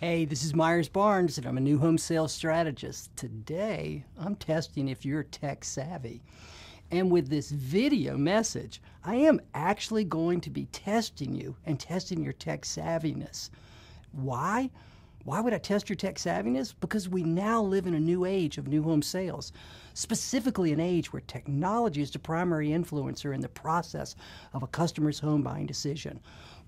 Hey, this is Myers Barnes, and I'm a new home sales strategist. Today, I'm testing if you're tech savvy. And with this video message, I am actually going to be testing you and testing your tech savviness. Why? Why would I test your tech savviness? Because we now live in a new age of new home sales, specifically an age where technology is the primary influencer in the process of a customer's home buying decision.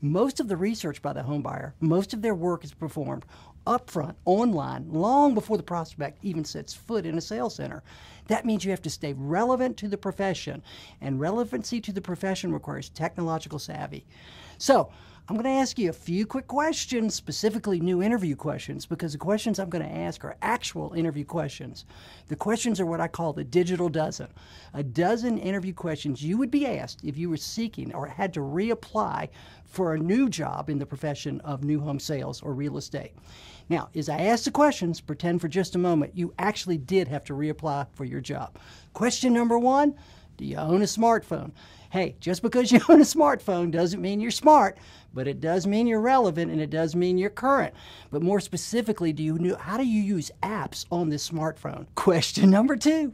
Most of the research by the home buyer, most of their work is performed upfront, online, long before the prospect even sets foot in a sales center. That means you have to stay relevant to the profession, and relevancy to the profession requires technological savvy. So, I'm going to ask you a few quick questions, specifically new interview questions, because the questions I'm going to ask are actual interview questions. The questions are what I call the digital dozen. A dozen interview questions you would be asked if you were seeking or had to reapply for a new job in the profession of new home sales or real estate. Now, as I ask the questions, pretend for just a moment you actually did have to reapply for your job. Question number one, do you own a smartphone? Hey, just because you own a smartphone doesn't mean you're smart, but it does mean you're relevant and it does mean you're current. But more specifically, how do you use apps on this smartphone? Question number two,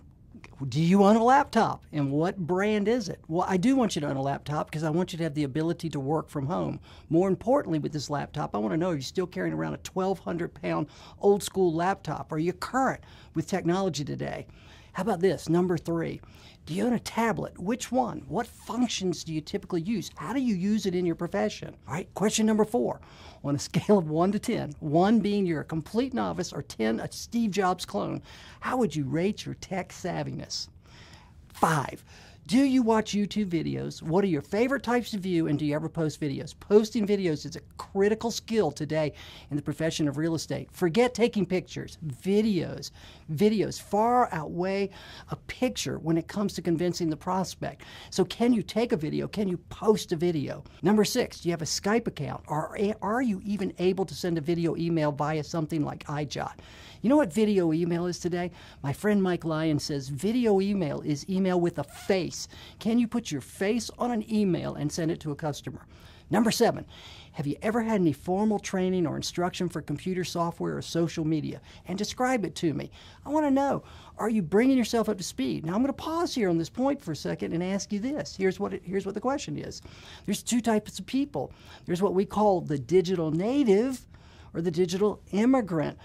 do you own a laptop, and what brand is it? Well, I do want you to own a laptop because I want you to have the ability to work from home. More importantly, with this laptop, I want to know, are you still carrying around a 1,200-pound old school laptop? Are you current with technology today? How about this, number three? Do you own a tablet? Which one? What functions do you typically use? How do you use it in your profession? All right, question number four. On a scale of 1 to 10, 1 being you're a complete novice or 10 a Steve Jobs clone, how would you rate your tech savviness? 5. Do you watch YouTube videos? What are your favorite types to view, and do you ever post videos? Posting videos is a critical skill today in the profession of real estate. Forget taking pictures. Videos far outweigh a picture when it comes to convincing the prospect. So can you take a video? Can you post a video? Number 6, do you have a Skype account? Or are you even able to send a video email via something like iJot? You know what video email is today? My friend Mike Lyon says video email is email with a face. Can you put your face on an email and send it to a customer? Number 7, have you ever had any formal training or instruction for computer software or social media? And describe it to me. I want to know, are you bringing yourself up to speed? Now I'm going to pause here on this point for a second and ask you this. Here's what the question is. There's two types of people. There's what we call the digital native or the digital immigrant.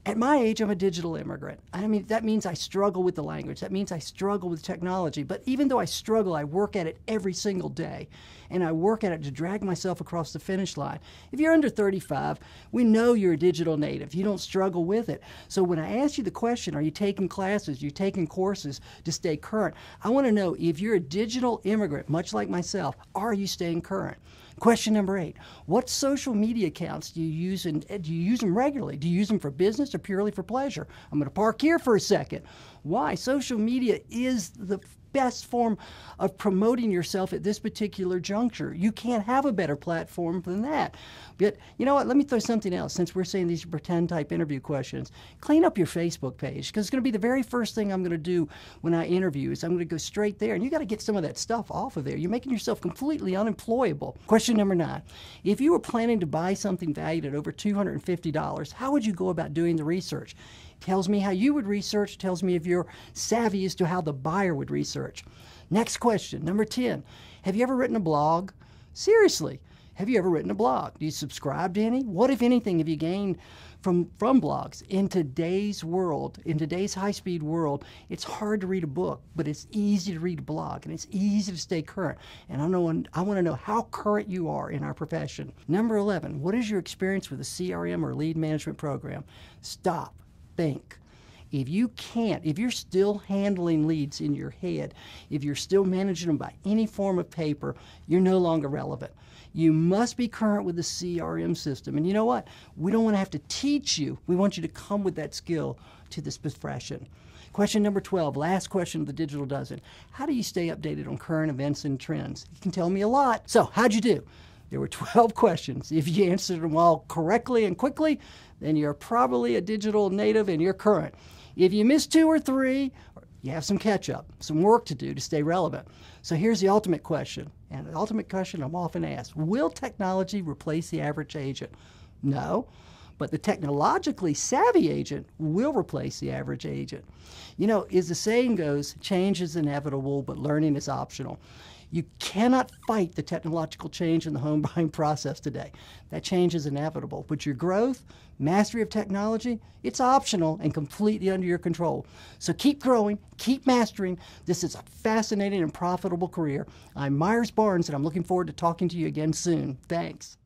At my age, I'm a digital immigrant. I mean, that means I struggle with the language. That means I struggle with technology. But even though I struggle, I work at it every single day. And I work at it to drag myself across the finish line. If you're under 35, we know you're a digital native. You don't struggle with it. So when I ask you the question, are you taking classes, you're taking courses to stay current, I want to know if you're a digital immigrant, much like myself, are you staying current? Question number 8, what social media accounts do you use, and do you use them regularly? Do you use them for business or purely for pleasure? I'm going to park here for a second. Why? Social media is the best form of promoting yourself at this particular juncture. You can't have a better platform than that. But you know what? Let me throw something else. Since we're saying these are pretend type interview questions, clean up your Facebook page, because it's going to be the very first thing I'm going to do when I interview is I'm going to go straight there, and you got to get some of that stuff off of there. You're making yourself completely unemployable. Question number 9, if you were planning to buy something valued at over $250, how would you go about doing the research? Tells me how you would research, tells me if you're savvy as to how the buyer would research. Next question, number 10. Have you ever written a blog? Seriously, have you ever written a blog? Do you subscribe to any? What, if anything, have you gained from blogs? In today's world, in today's high-speed world, it's hard to read a book, but it's easy to read a blog, and it's easy to stay current. And I want to know how current you are in our profession. Number 11, what is your experience with a CRM or lead management program? Stop. Think. If you're still handling leads in your head, if you're still managing them by any form of paper, you're no longer relevant. You must be current with the CRM system. And you know what? We don't want to have to teach you. We want you to come with that skill to this profession. Question number 12, last question of the digital dozen. How do you stay updated on current events and trends? You can tell me a lot. So, how'd you do? There were 12 questions. If you answered them all correctly and quickly, then you're probably a digital native and you're current. If you missed 2 or 3, you have some catch up, some work to do to stay relevant. So here's the ultimate question, and the ultimate question I'm often asked. Will technology replace the average agent? No, but the technologically savvy agent will replace the average agent. You know, as the saying goes, change is inevitable, but learning is optional. You cannot fight the technological change in the home buying process today. That change is inevitable, but your growth, mastery of technology, it's optional and completely under your control. So keep growing, keep mastering. This is a fascinating and profitable career. I'm Myers Barnes, and I'm looking forward to talking to you again soon. Thanks.